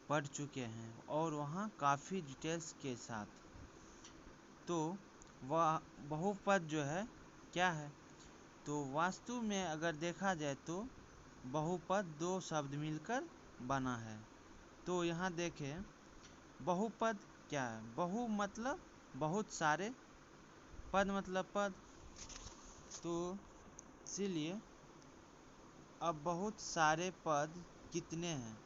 पढ़ चुके हैं और वहाँ काफ़ी डिटेल्स के साथ। तो वह बहुपद जो है क्या है, तो वास्तव में अगर देखा जाए तो बहुपद दो शब्द मिलकर बना है। तो यहाँ देखें बहुपद क्या है, बहु मतलब बहुत सारे, पद मतलब पद। तो इसीलिए अब बहुत सारे पद कितने हैं,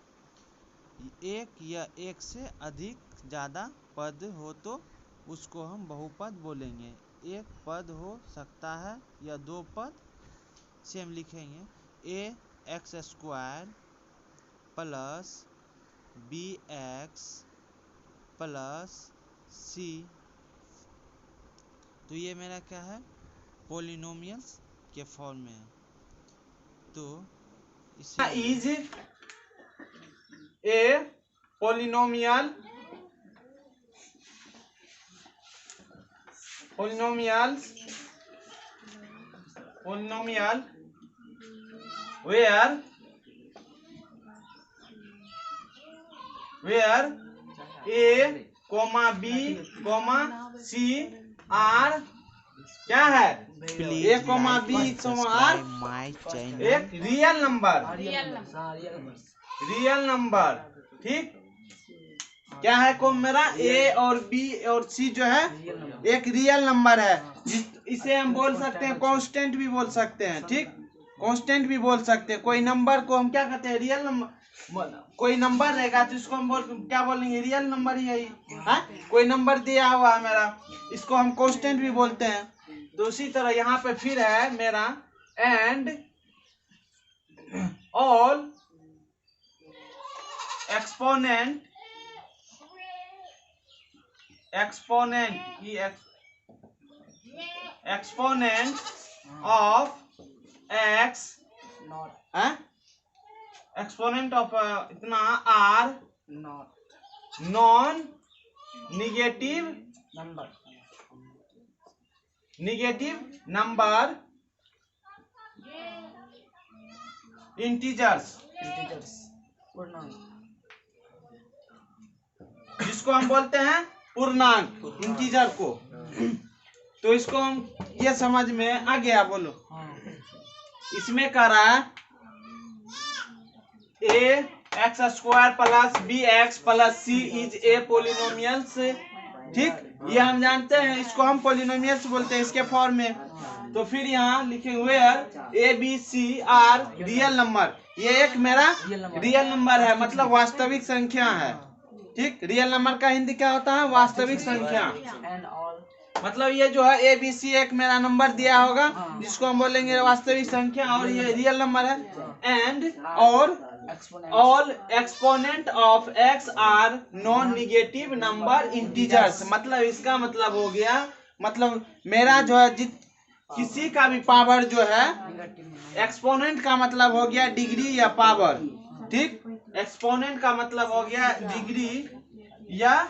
एक या एक से अधिक ज़्यादा पद हो तो उसको हम बहुपद बोलेंगे। एक पद हो सकता है या दो पद, से हम लिखेंगे a x square plus b x plus c. तो ये मेरा क्या है, पोलिनोमियल्स के फॉर्म में है। तो is a polynomial where a comma b comma c r क्या है, a comma b r एक रियल नंबर। ठीक, क्या है को मेरा a और b और c जो है एक रियल नंबर है। इसे हम बोल सकते हैं कांस्टेंट भी बोल सकते हैं। ठीक, कांस्टेंट भी बोल सकते हैं। कोई नंबर को हम क्या कहते हैं, रियल नंबर। कोई नंबर रहेगा तो इसको हम क्या बोलेंगे, रियल नंबर ही है। कोई नंबर दिया हुआ है मेरा, इसको हम कांस्टेंट भी बोलते हैं। तो उसी तरह यहाँ पे फिर है मेरा and all exponent of x, exponent of इतना are non negative number integers, जिसको हम बोलते हैं पूर्णांक, इंटीजर को। तो इसको हम ये समझ में आ गया, बोलो। इसमें कह रहा है a x square plus b x plus c is a polynomials. ठीक, ये हम जानते हैं, इसको हम पोलिनोमियल्स बोलते हैं इसके फॉर्म में। तो फिर यहाँ लिखे where A B C are real number, ये एक मेरा रियल नंबर है, मतलब वास्तविक संख्या है। ठीक, रियल नंबर का हिंदी क्या होता है, वास्तविक संख्या। मतलब ये जो है ए बी सी एक मेरा नंबर दिया होगा जिसको हम बोलेंगे वास्तविक संख्या, और ये रियल नंबर है। एंड और all exponent of X are non negative number integers. मतलब इसका मतलब हो गया, मतलब मेरा जो है किसी का भी पावर जो है, एक्सपोनेंट का मतलब हो गया डिग्री या पावर। ठीक, एक्सपोनेंट का मतलब हो गया डिग्री, या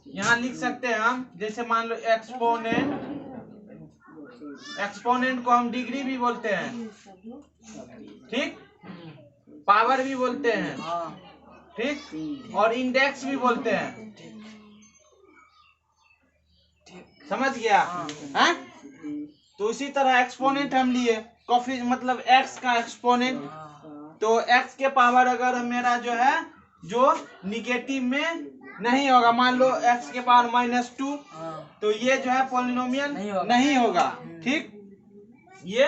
यहाँ लिख सकते हैं हम, जैसे मान लो एक्सपोनेंट को हम डिग्री भी बोलते हैं। ठीक, पावर भी बोलते हैं। ठीक, और इंडेक्स भी बोलते हैं। समझ गया है? तो इसी तरह एक्सपोनेंट हम लिए काफी, मतलब एक्स का एक्सपोनेंट। तो एक्स के पावर अगर मेरा जो है जो निगेटिव में नहीं होगा, मान लो एक्स के पावर -2, तो ये जो है पोलिनोमियल नहीं होगा। ठीक, ये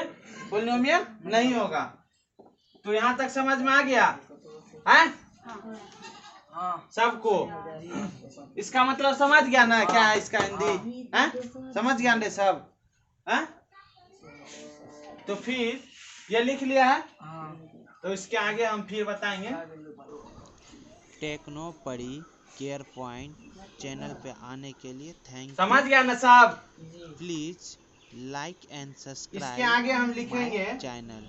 पोलिनोमियल नहीं होगा। तो यहाँ तक समझ में आ गया है सबको? इसका मतलब समझ गया ना क्या है इसका हिंदी है? समझ गया ना सब है? तो फिर ये लिख लिया है, तो इसके आगे हम फिर बताएंगे। टेक्नो पढ़ी केयर पॉइंट चैनल पे आने के लिए थैंक यू। समझ गया ना सब? Please like and subscribe. इसके आगे हम लिखेंगे चैनल।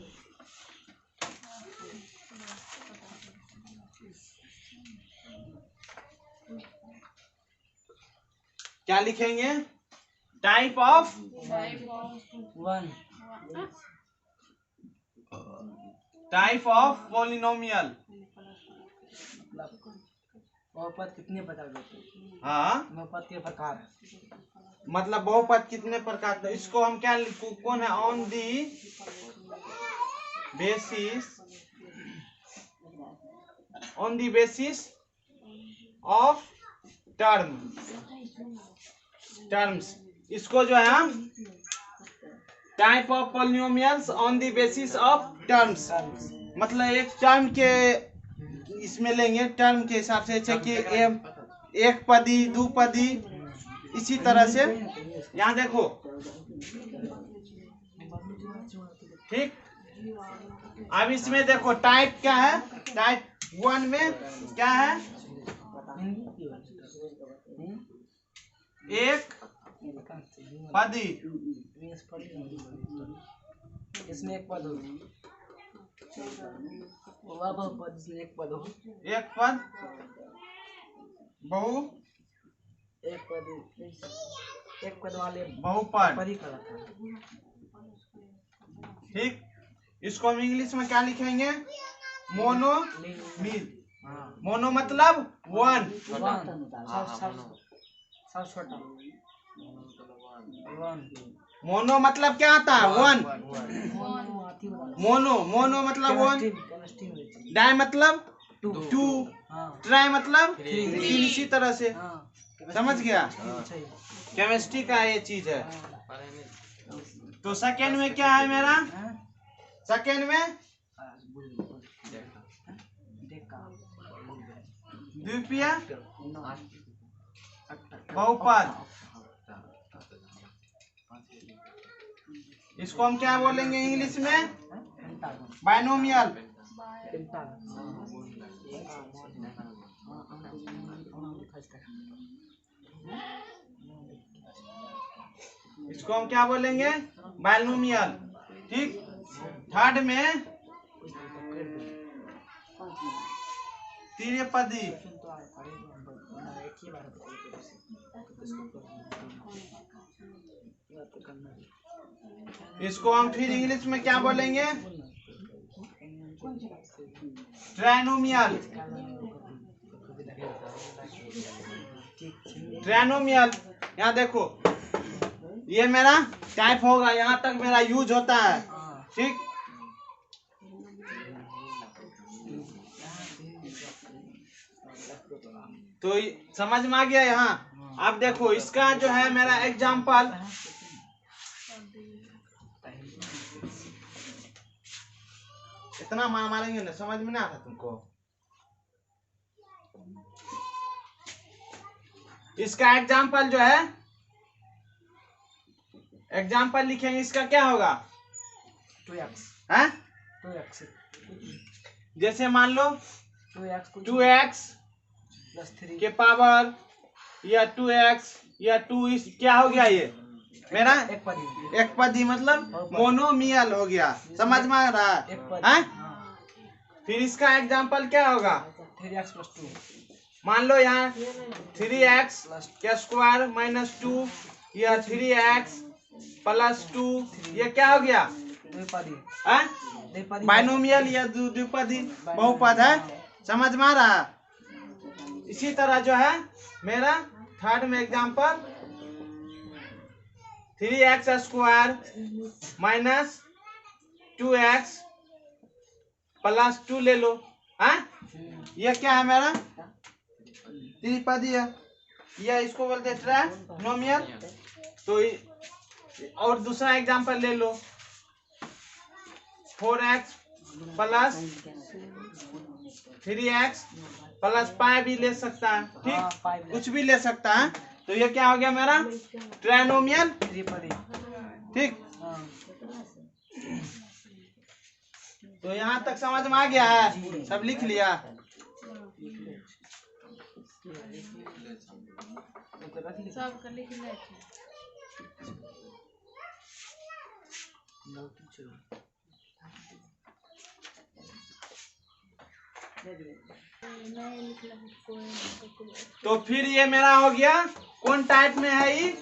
क्या लिखेंगे? Type of polynomial. बहुपद कितने प्रकार होते हैं? हाँ, बहुपद के प्रकार मतलब बहुपद कितने प्रकार का, इसको हम क्या लिखो, कौन है, on the basis of terms, इसको जो है हम type of polynomials on the basis of terms, मतलब एक टर्म के इसमें लेंगे, टर्म के हिसाब से, जैसे कि एक पदी, दो पदी, इसी तरह से यहाँ देखो, ठीक। अब इसमें देखो टाइप क्या है, टाइप 1 में क्या है, एक पदी, इसमें एक पद हो, बहुपद इसमें एक पद हो, एक पद बहु, एक पद वाले बहुपद, पद ही कहलाता है। ठीक। इसको हम इंग्लिश में क्या लिखेंगे, मोनोमियल। मोनो मतलब वन, सब छोटा मोनो मतलब क्या आता है, वन। मोनो मतलब वन, डाई मतलब टू, ट्राई मतलब तीन, इसी तरह से, समझ गया। केमिस्ट्री का ये चीज है। तो सेकेंड में क्या है मेरा, सेकेंड में द्वितीय बहुपद, इसको हम क्या बोलेंगे इंग्लिश में, बाइनोमियल। इसको हम क्या बोलेंगे, बाइनोमियल। ठीक। थर्ड में त्रिपदी, इसको हम फिर इंग्लिश में क्या बोलेंगे, ट्राइनोमियल। ट्राइनोमियल, यहाँ देखो, ये मेरा टाइप होगा, यहाँ तक मेरा यूज होता है। ठीक। तो समझ में आ गया यहाँ। अब देखो इसका जो है मेरा एग्जाम्पल, इतना मारेंगे ना, समझ में ना आता तुमको। इसका एग्जाम्पल जो है, एग्जाम्पल लिखेंगे, इसका क्या होगा, 2x है, 2x जैसे मान लो 2x प्लस 3 के पावर, या 2x या 2 क्या हो गया, ये मेरा एक पदी मतलब मोनोमियल हो गया। समझ में आ रहा है? फिर इसका एग्जाम्पल क्या होगा, 3x + 2, मान लो यहाँ 3x का स्क्वायर माइनस 2, या 3x + 2, ये क्या हो गया, बाइनोमियल या द्विपदी बहुपद है। समझ में आ रहा है? इसी तरह जो है मेरा थर्ड में एग्जाम्पल, 3x² - 2x + 2 ले लो। हाँ, ये क्या है मेरा, त्रिपदी है, या इसको बोलते हैं ट्राइनोमियल। तो और दूसरा एग्जाम्पल ले लो, 4x + 3x + पाई भी ले सकता है। ठीक, कुछ भी ले सकता है। तो ये क्या हो गया मेरा, ट्राइनोमियल। ठीक, तो यहाँ तक समझ में आ गया है, सब लिख लिया। सब कर लिख ले। तो फिर ये मेरा हो गया, कौन टाइप में है ये,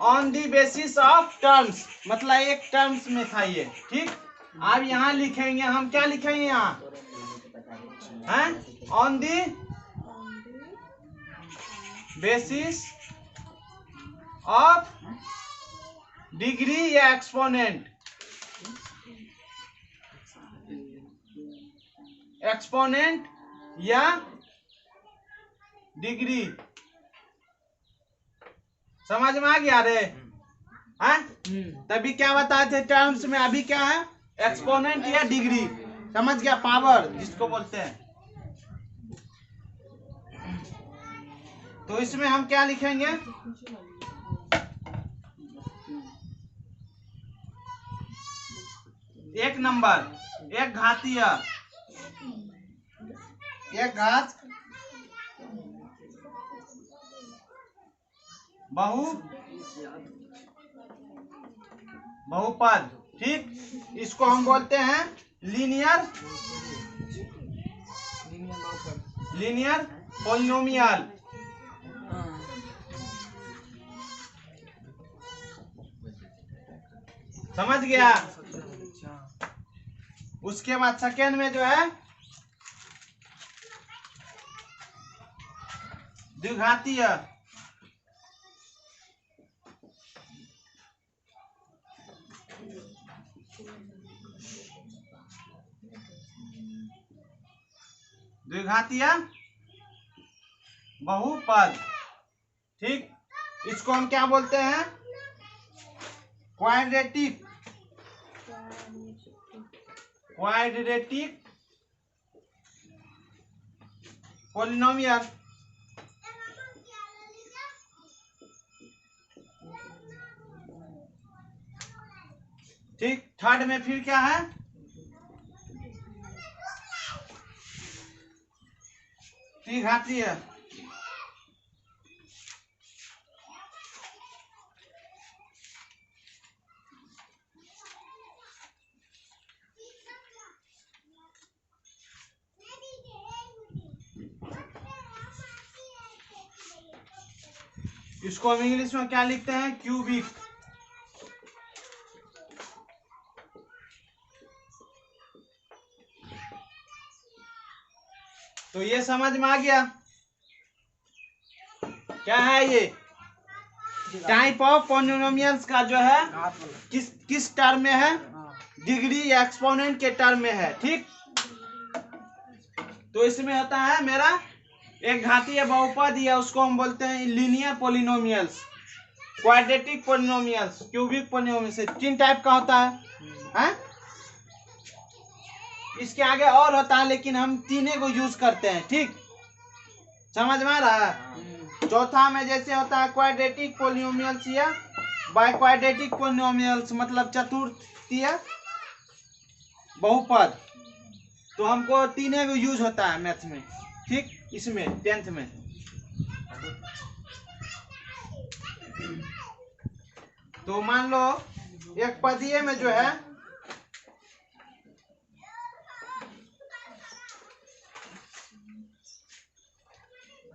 on the basis of terms, मतलब एक टर्म्स में था ये। ठीक, अब यहाँ लिखेंगे हम, क्या लिखेंगे यहाँ, हैं, on the basis of degree या एक्सपोनेंट, एक्सपोनेंट या डिग्री। समझ में आ गया रे? हाँ, तभी क्या बताए थे टर्म्स में, अभी क्या है? एक्सपोनेंट या डिग्री। समझ गया? पावर जिसको बोलते हैं। तो इसमें हम क्या लिखेंगे? एक नंबर, एक घातीय, एक घात बहुपद। ठीक, इसको हम बोलते हैं लीनियर पॉलिनोमियल। समझ गया? उसके बाद सेकेंड में जो है द्विघातीय। द्विघातीय बहुपद। ठीक, इसको हम क्या बोलते हैं? Quadratic polynomial. ठीक, थर्ड में फिर क्या है? त्रिघातीय। इसको हम इंग्लिश में क्या लिखते हैं? क्यूबिक। तो ये समझ में आ गया क्या है ये? टाइप ऑफ पॉलिनोमियल्स का जो है किस टर्म में है? डिग्री या एक्सपोनेंट के टर्म में है। ठीक, तो इसमें होता है मेरा एक घातीय बहुपद, या उसको हम बोलते हैं linear polynomials, quadratic polynomials, cubic polynomials. 3 type का होता है? इसके आगे और होता है, लेकिन हम तीनों को यूज करते हैं। ठीक, समझ में आ रहा है? चौथा में जैसे होता है क्वाड्रेटिक पॉलिनोमियल्स या बाइक्वाड्रेटिक पॉलिनोमियल्स, मतलब चतुर्थीय बहुपद। तो हमको तीनों को यूज होता है मैथ में। ठीक, इसमें 10th में। तो मान लो एक पदीय में जो है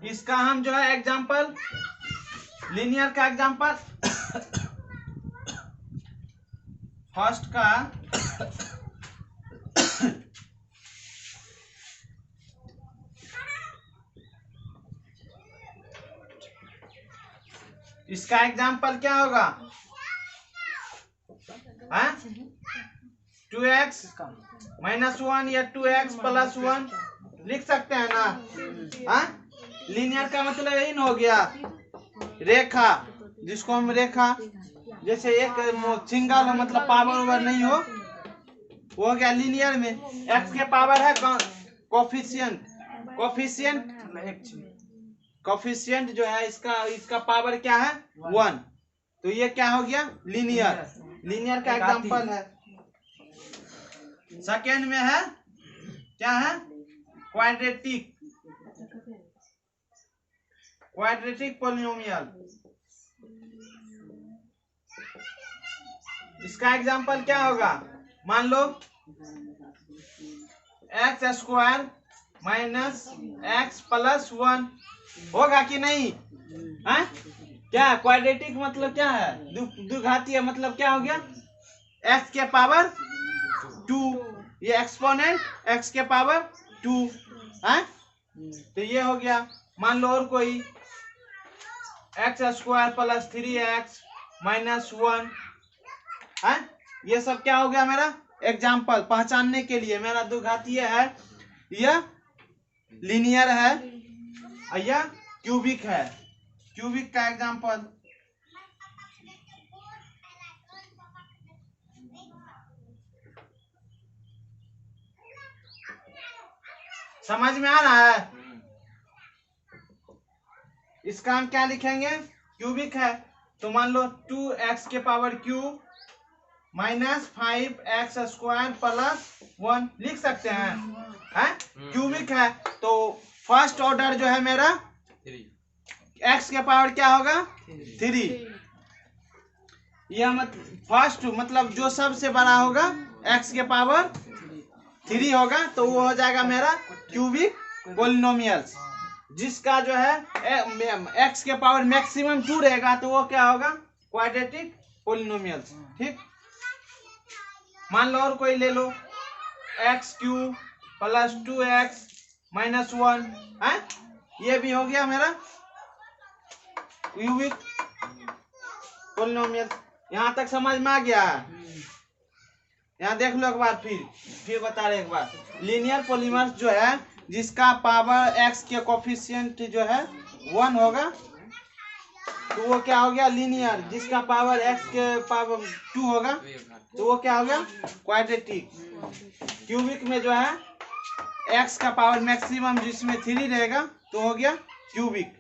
इसका हम जो है एग्जांपल, लीनियर का एग्जांपल फर्स्ट का इसका एग्जांपल क्या होगा? 2x -1 या 2x + 1 लिख सकते हैं ना? लीनियर का मतलब यही ना हो गया, रेखा, जिसको हम रेखा, जैसे एक सिंगल हो, मतलब पावर ओवर नहीं हो, वो हो गया लीनियर में। x के पावर है कोफिशिएंट जो है इसका पावर क्या है? 1। तो ये क्या हो गया? लीनियर का एग्जांपल है। सेकेंड में है क्या है? Quadratic polynomial. इसका एग्जांपल क्या होगा? मान लो x² - x + 1 होगा कि नहीं? है क्या? क्वाड्रेटिक मतलब क्या है? द्विघातीय मतलब क्या हो गया? x के पावर 2, ये एक्सपोनेंट x के पावर 2 है। तो ये हो गया। मान लो और कोई x square plus 3x minus 1 है। ये सब क्या हो गया मेरा एग्जाम्पल पहचानने के लिए। मेरा द्विघातीय है, यह लीनियर है, यह क्यूबिक है। क्यूबिक का एग्जाम्पल समझ में आ रहा है। इसका हम क्या लिखेंगे, क्यूबिक है तो मान लो 2x के power cube minus 5x square plus 1 लिख सकते हैं, क्यूबिक है तो फर्स्ट ऑर्डर जो है मेरा x के पावर क्या होगा 3। यह फर्स्ट मतलब जो सबसे बड़ा होगा x के पावर 3 होगा तो वो हो जाएगा मेरा क्यूबिक पोलिनोमियल्स। जिसका जो है x के पावर मैक्सिमम 2 रहेगा तो वो क्या होगा क्वाड्रेटिक पोलिनोमियल्स। ठीक, मान लो और कोई ले लो x cube plus 2x minus 1 है, ये भी हो गया मेरा क्यूबिक पोलिनोमियल। यहाँ तक समझ में आ गया है। यहाँ देख लो एक बार, फिर बता रहे एक बार। लीनियर पॉलीमर्स जो है जिसका पावर x के कोफिशिएंट जो है 1 होगा तो वो क्या हो गया लीनियर। जिसका पावर x के पावर 2 होगा तो वो क्या हो गया क्वाड्रेटिक। क्यूबिक में जो है x का पावर मैक्सिमम जिसमें 3 रहेगा तो हो गया क्यूबिक।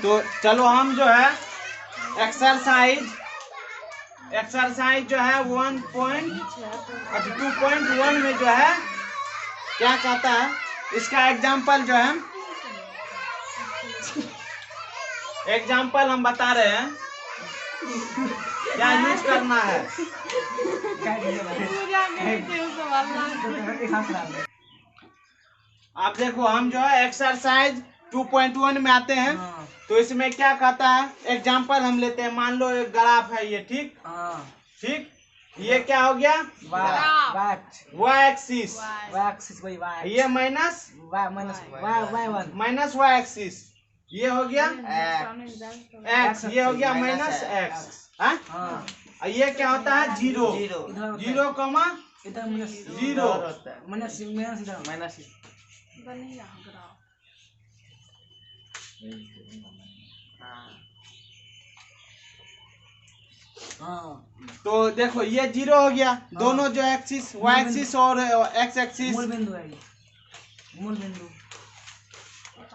तो चलो हम जो है एक्सरसाइज जो है 2.1 में जो है क्या कहता है, इसका एग्जाम्पल जो है एग्जाम्पल हम बता रहे हैं क्या यूज करना है। आप देखो हम जो है एक्सरसाइज 2.1 में आते हैं तो इसमें क्या कहता है, एग्जाम्पल हम लेते हैं। मान लो एक ग्राफ है ये, ठीक ठीक, ये क्या हो गया y एक्सिस, ये माइनस y एक्सिस, ये हो गया x, ये हो गया माइनस x। ये क्या होता है 0 0 कमा 0। तो देखो ये 0 हो गया। दोनों जो एक्सिस y एक्सिस और x एक्सिस, मूल बिंदु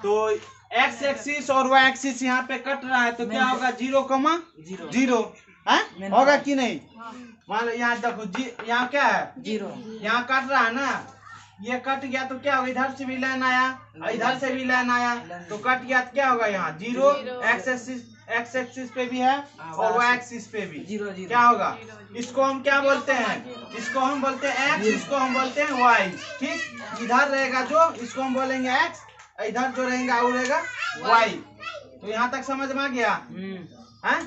तो x एक्सिस और y एक्सिस यहाँ पे कट रहा है तो क्या होगा 0 कमा 0 है, होगा कि नहीं। मान लो यहाँ देखो यहाँ क्या है 0, यहाँ कट रहा है ना, ये कट गया तो क्या होगा, इधर से भी लाइन आया इधर से भी लाइन आया तो कट गया तो क्या होगा यहाँ 0। x एक्सिस पे भी है और y एक्सिस पे भी 0 क्या होगा। इसको हम क्या बोलते हैं, इसको हम बोलते हैं x, इसको हम बोलते हैं y। ठीक, इधर रहेगा जो इसको हम बोलेंगे x, इधर जो रहेगा वो रहेगा y। तो यहाँ तक समझ में आ गया है।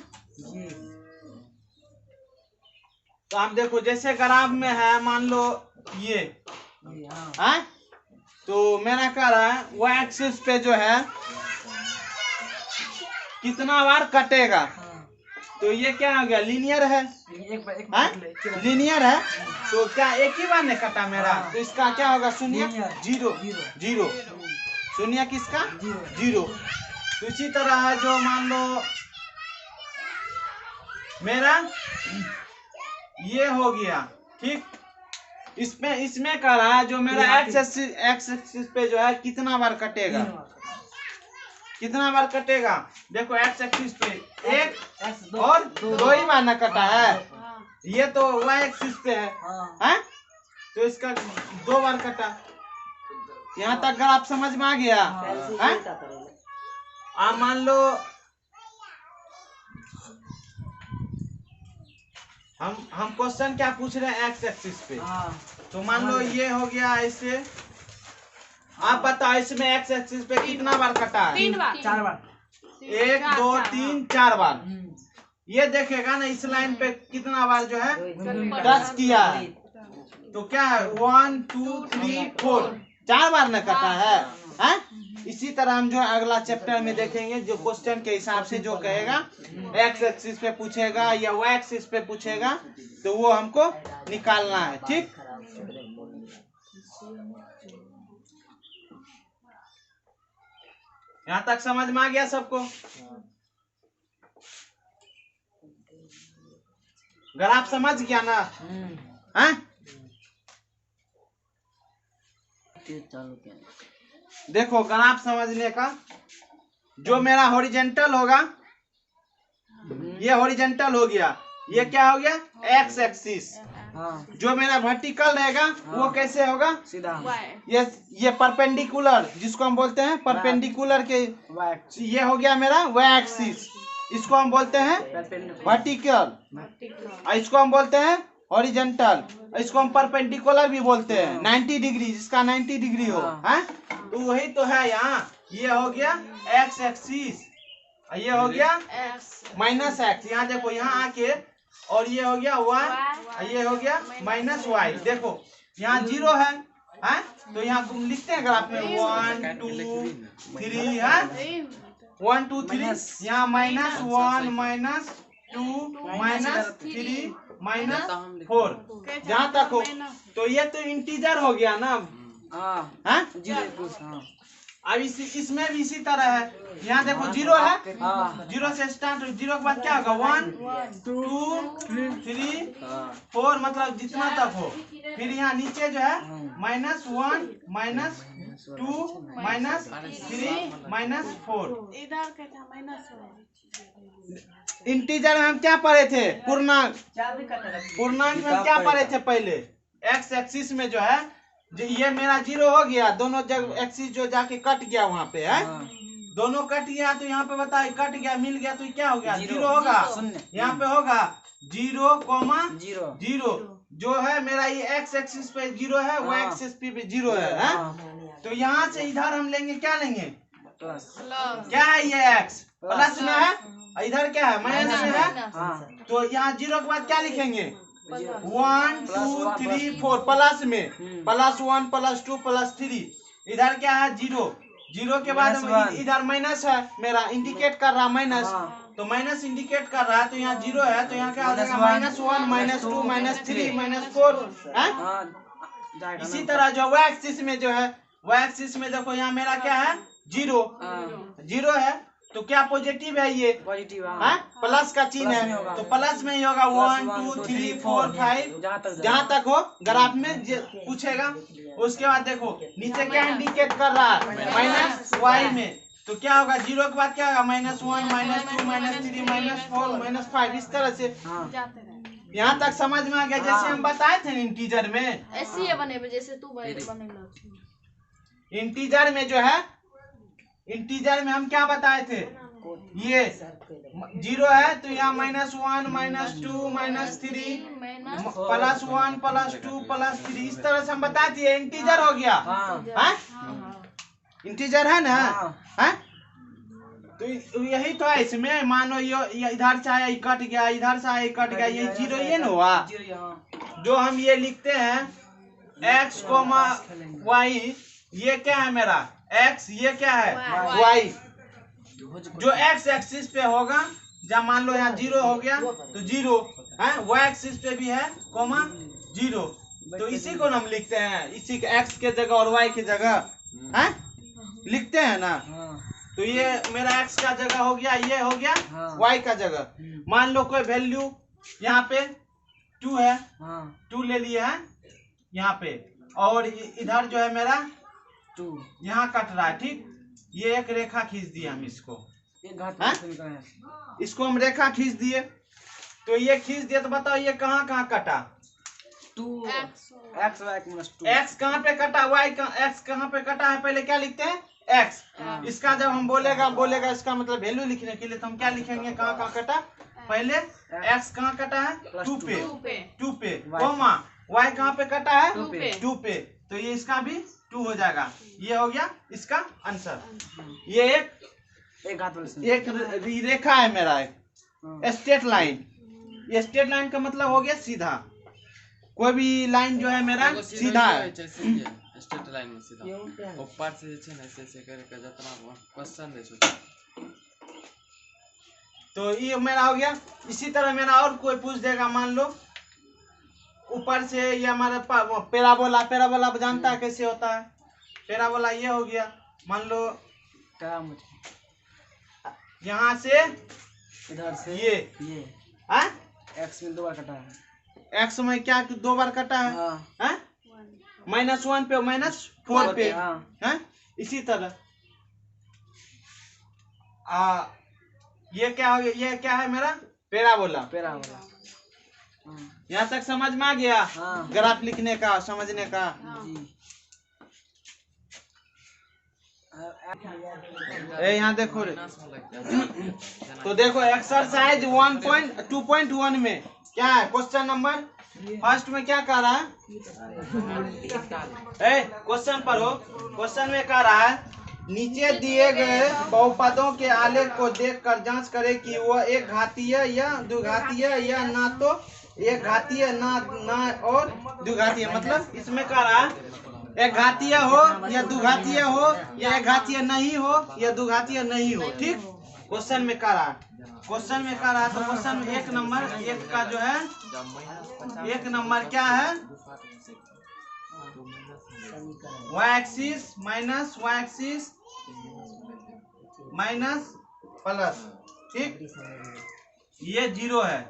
तो आप देखो जैसे ग्राफ में है, मान लो ये है तो मेरा कह रहा है y एक्सिस पे जो है कितना बार कटेगा, तो ये क्या हो गया लीनियर है, लीनियर है तो क्या एक ही बार ने कटा मेरा, तो इसका क्या होगा शून्य 0 शून्य किसका 0। तो इसी तरह है जो मान लो मेरा ये हो गया, ठीक, इसमें कह रहा है जो मेरा एक्स एक्सिस पे जो है कितना बार कटेगा, कितना बार कटेगा। देखो एक्स एक्सिस पे एक और 2 ही बार न कटा है, ये तो वाई एक्सिस पे है तो इसका 2 बार कटा। यहाँ तक अगर आप समझ में आ गया है। आप मान लो हम क्वेश्चन क्या पूछ रहे हैं एक्स एक्सिस पे, तो मान लो ये हो गया ऐसे। आप बताओ इसमें एक्स एक्सिस पे कितना बार कटा है 3 बार 4 बार 1 2 3 4 बार। ये देखेगा ना इस लाइन पे कितना बार जो है टच किया है, तो क्या है 1 2 3 4 4 बार न कटा है, हैं? इसी तरह हम जो है अगला चैप्टर में देखेंगे, जो क्वेश्चन के हिसाब से जो कहेगा, एक्स एक्सिस पे पूछेगा या वाई एक्सिस पे पूछेगा, तो वो हमको निकालना है। ठीक, यहाँ तक समझ में आ गया सबको? ग्राफ समझ गया ना? हैं? देखो ग्राफ समझने का, जो मेरा हॉरिजेंटल होगा, ये हॉरिजेंटल हो गया, ये क्या हो गया एक्स एक्सिस। जो मेरा वर्टिकल रहेगा वो कैसे होगा, सीधा। ये परपेंडिकुलर, जिसको हम बोलते हैं परपेंडिकुलर के, ये हो गया मेरा वाई एक्सिस, इसको हम बोलते हैं वर्टिकल, इसको हम बोलते हैं हॉरिजेंटल, इसको हम परपेंडिकुलर भी बोलते हैं, 90 डिग्री, जिसका 90 डिग्री हो, हैं? तो वही तो है यहाँ, ये हो गया एक्स एक्सिस, ये हो गया माइनस एक्स, यहाँ देखो यहाँ आके, और ये हो गया वाई, ये हो गया माइनस वाई। देखो यहाँ 0 है, हैं? तो यहाँ लिखते हैं ग्राफ में 1 2 3 है, 1 2 3, यहाँ -1 -2 -3 -4, जहाँ तक हो। तो ये तो इंटीजर हो गया ना, हैं? अब इसमें भी इसी तरह है, यहाँ देखो 0 है, 0 से स्टार्ट, 0 के बाद क्या होगा 1 2 3 4, मतलब जितना तक हो। फिर यहाँ नीचे जो है -1 -2 -3 -4। इधर क्या था माइनस, इंटीजर में हम क्या पढ़े थे, पूर्णांक, पूर्णांक में हम क्या पढ़े थे पहले, एक्स एक्सिस में जो है, ये मेरा 0 हो गया, दोनों जगह एक्सिस जो जाके कट गया वहाँ पे है, दोनों कट गया, तो यहाँ पे बताए कट गया, मिल गया, तो क्या हो गया 0 होगा, यहाँ पे होगा 0, 0, जो है मेरा ये एक्स एक्सिस पे 0 है, वाई एक्सिस पे भी 0 है? तो यहाँ से इधर हम लेंगे, क्या लेंगे, क्या है ये एक्स प्लस में है, इधर क्या है माइनस में है, तो यहाँ 0 के बाद क्या लिखेंगे 1 2 3 4, प्लस में +1 +2 +3, इधर क्या है 0, 0 के बाद इधर माइनस है, मेरा इंडिकेट कर रहा माइनस, तो माइनस इंडिकेट कर रहा है, तो यहाँ 0 है, तो यहाँ क्या हो जाएगा -1 -2 -3 -4। इसी तरह जो वाई एक्सिस में जो है, वाई एक्सिस में देखो यहाँ मेरा क्या है 0 है, तो क्या पॉजिटिव है, ये पॉजिटिव है, प्लस का चिन्ह है, तो प्लस में ही होगा 1 2 3 4 5, जहाँ तक हो ग्राफ में पूछेगा। उसके बाद देखो नीचे क्या इंडिकेट कर रहा है -y में, तो क्या होगा 0 के बाद क्या होगा -1 -2 -3 -4 -5, इस तरह से। यहाँ तक समझ में आ गया, जैसे हम बताए थे इंटीजर में, ऐसे बने जैसे तू बने। इंटीजर में जो है, इंटीजर में हम क्या बताए थे, ये 0 है, तो यहाँ -1 -2 -3 +1 +2 +3, इस तरह से हम बताए थे, इंटीजर हो गया, इंटीजर है ना, है? तो यही तो है इसमें, मानो ये इधर से आया कट गया, इधर से आया कट गया, ये 0 ये ना हुआ, जो हम ये लिखते हैं x, y, ये क्या है मेरा x, ये क्या है y, जो x एक्सिस पे होगा, जब मान लो यहाँ 0 हो गया तो 0 है, y एक्सिस पे भी है 0, तो इसी को हम लिखते हैं, इसी के x के जगह और y की जगह है लिखते हैं ना। तो ये मेरा x का जगह हो गया, ये हो गया y का जगह। मान लो कोई वैल्यू यहाँ पे 2 है, 2 ले लिए है यहाँ पे, और इधर जो है मेरा 2 यहाँ कट रहा है, ठीक, ये एक रेखा खींच दिए हम, इसको हम रेखा खींच दिए, तो ये खींच दिए, तो बताओ ये कहाँ कहाँ कटा, 2 x x कहाँ पे कटा, y x कहाँ पे कटा है, पहले क्या लिखते हैं x, इसका जब हम बोलेगा इसका मतलब वैल्यू लिखने के लिए, तो हम क्या लिखेंगे कहाँ कहाँ कटा, पहले x कहाँ कटा है 2 पे, कोमा y कहाँ पे कटा है 2 पे, तो ये इसका भी 2 हो जाएगा, ये हो गया इसका आंसर। ये एक रेखा है मेरा, एक स्ट्रेट लाइन, ये स्ट्रेट लाइन का मतलब हो गया सीधा, कोई भी लाइन जो है मेरा सीधा है। स्ट्रेट लाइन में सीधा ऊपर से जे छै ने ऐसे करके जितना क्वेश्चन दे छै। तो ये मेरा हो गया। इसी तरह मेरा और कोई पूछ देगा, मान लो ऊपर से ये हमारे पैराबोला, पैराबोला जानता है कैसे होता है? पैराबोला ये हो गया, मान लो यहाँ से इधर से ये एक्स में 2 बार कटा है, एक्स में क्या 2 बार कटा है? हाँ। -1 पे -4 पे हाँ। इसी तरह ये क्या हो गया? ये क्या है मेरा? पैराबोला। पैराबोला। यहाँ तक समझ में आ गया? हाँ। ग्राफ लिखने का, समझने का। यहाँ देखो रे, तो देखो एक्सरसाइज 2.1 में क्या है? क्वेश्चन नंबर फर्स्ट में क्या कह रहा है? क्वेश्चन पर हो, क्वेश्चन में कह रहा है नीचे दिए गए बहुपदों के आलेख को देखकर जांच करें कि वह एक घातीय या द्विघातीय या ना तो एक घातीय ना और द्विघातीय। मतलब इसमें कह रहा है एक घातीय हो या द्विघातीय हो या एक घातीय नहीं हो या द्विघातीय नहीं हो। ठीक, क्वेश्चन में कह रहा है, क्वेश्चन में कह रहा है। तो क्वेश्चन में 1 नंबर 1 का जो है 1 नंबर क्या है? y axis minus y axis minus plus. ठीक, ये 0 है।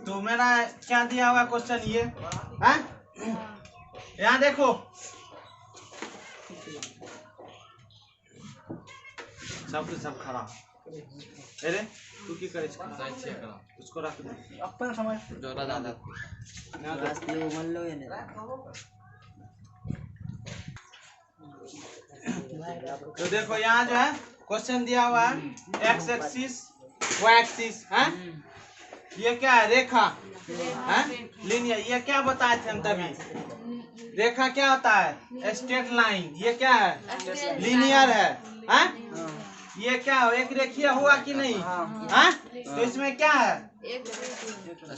तो मेरा क्या दिया हुआ क्वेश्चन ये है? यहाँ देखो, सब खराब। अरे तू की करे उसको रख दे अपन समझ जोरा दादा मान लो। ये तो देखो यहाँ जो है क्वेश्चन दिया हुआ है एक्स एक्सिस वाई एक्सिस है। ये क्या है? रेखा है, लीनियर। ये क्या बताए थे हम तभी? रेखा क्या होता है? Straight line. ये क्या है? लीनियर है। ये क्या हो? एक रेखीय हुआ कि नहीं? तो इसमें क्या है?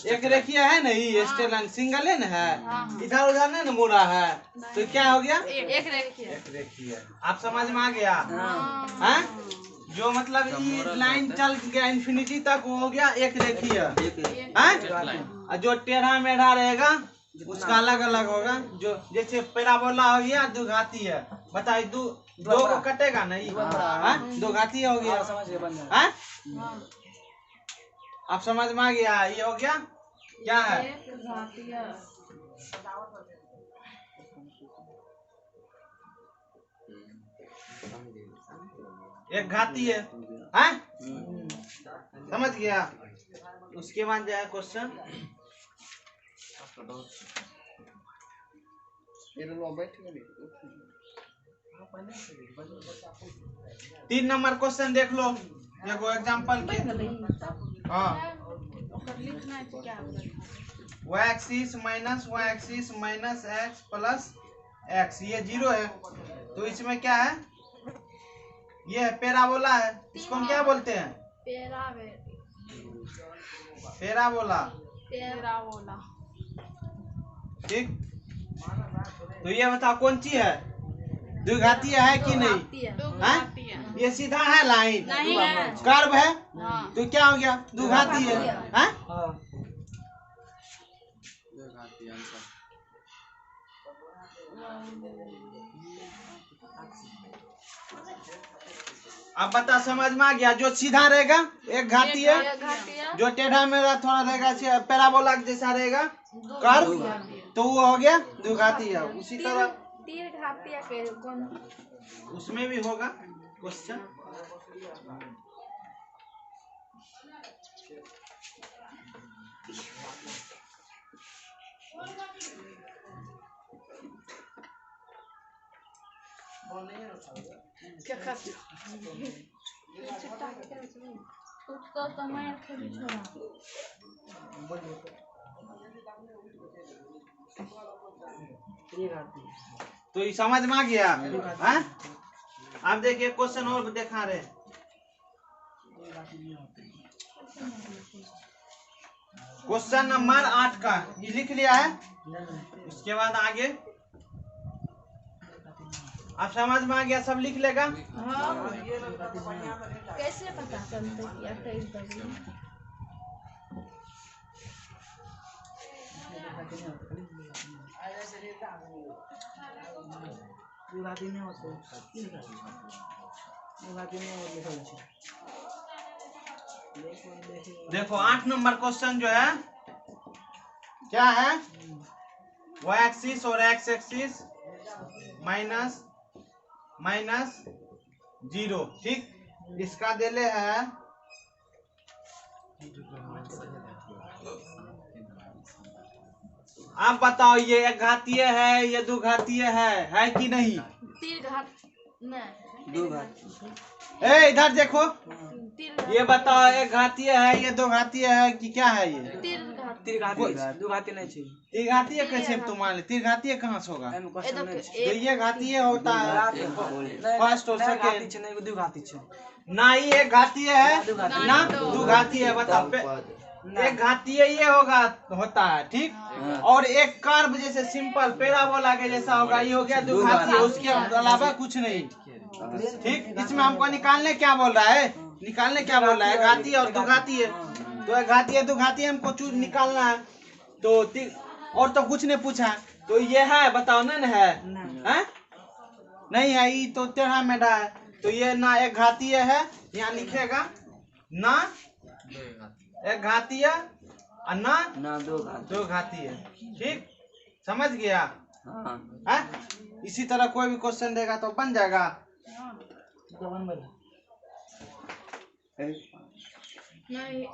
एक रेखीय है नहीं, स्ट्रेट लाइन सिंगल है ना, है इधर उधर नहीं ना मुड़ा है। तो क्या हो गया? एक रेखीय। आप समझ में आ गया? जो मतलब ये लाइन चल गया इन्फिनिटी तक, वो हो गया एक रेखीय। और जो टेढ़ा मेढ़ा रहेगा उसका अलग अलग होगा। जो जैसे पैराबोला हो गया द्विघाती है। बताइए दो को कटेगा नहीं? द्विघाती हो गया। आप समझ में आ गया? ये हो गया क्या है? एक घाती है। समझ गया? उसके बाद जाए क्वेश्चन 3 नंबर क्वेश्चन देख लो। देखो एग्जांपल के। y axis minus y axis minus x plus x, ये 0 है। तो इसमें क्या है? ये है पैराबोला है। इसको हम क्या बोलते हैं? पैराबोला। ठीक, तो ये बताओ कौन सी है? द्विघातीय है कि नहीं? ये सीधा है लाइन, कर्व है। तो क्या हो गया? द्विघातीय है। अब बता, समझ में आ गया? जो सीधा रहेगा एक घातीय, जो टेढ़ा मेढ़ा थोड़ा रहेगा पैराबोला जैसा रहेगा कर्व, तो वो हो गया द्विघातीय। उसी तरह उसमें भी होगा क्वेश्चन। क्या करते उसका समय छोड़ा। तो ये समझ में आ गया? आप देखिए क्वेश्चन और दिखा रहे। क्वेश्चन नंबर 8 का ये लिख लिया है। उसके बाद आगे आप समझ में आ गया, सब लिख लेगा। कैसे पता चलता कि 28 बजे? देखो 8 नंबर क्वेश्चन जो है क्या है, y एक्सिस और x एक्सिस माइनस 0, ठीक। इसका देले है आप बताओ ये एक घातीय है, ये दो घातीय है कि नहीं? तीर घात नहीं, दो घात। ए इधर देखो, तीर घात, ये बताओ एक घातीय है, ये दो घातीय है कि क्या है? ये तीर घात, तीर घाती, दो घाती नहीं चाहिए। तीर घातीय कैसे तुम मान ले? तीर घातीय कहाँ से होगा? तो ये घातीय होता है फर्स्ट और सेकेंड, नहीं दो घाती छे ना ही एक घातीय है ना दो घातीय है। बताओ एक घातीय ये होता है, ठीक। और एक कर्व जैसे सिंपल पैराबोला के जैसा होगा, ये हो गया दो घातीय, उसके अलावा कुछ नहीं, ठीक। इसमें हमको निकालने क्या बोल रहा है? निकालने क्या बोल रहा है? घातीय और दो घातीय। तो एक घातीय दो घातीय हमको चूज निकालना है। तो और तो कुछ नहीं पूछा, तो ये है बताओ ना है? नहीं है, ये तो टेढ़ा मेढ़ा है। तो ये ना एक घातीय है, यहाँ लिखेगा ना एक घातीय और ना दो घातीय, ठीक। समझ गया? है इसी तरह कोई भी क्वेश्चन देगा तो बन जाएगा। नहीं, नहीं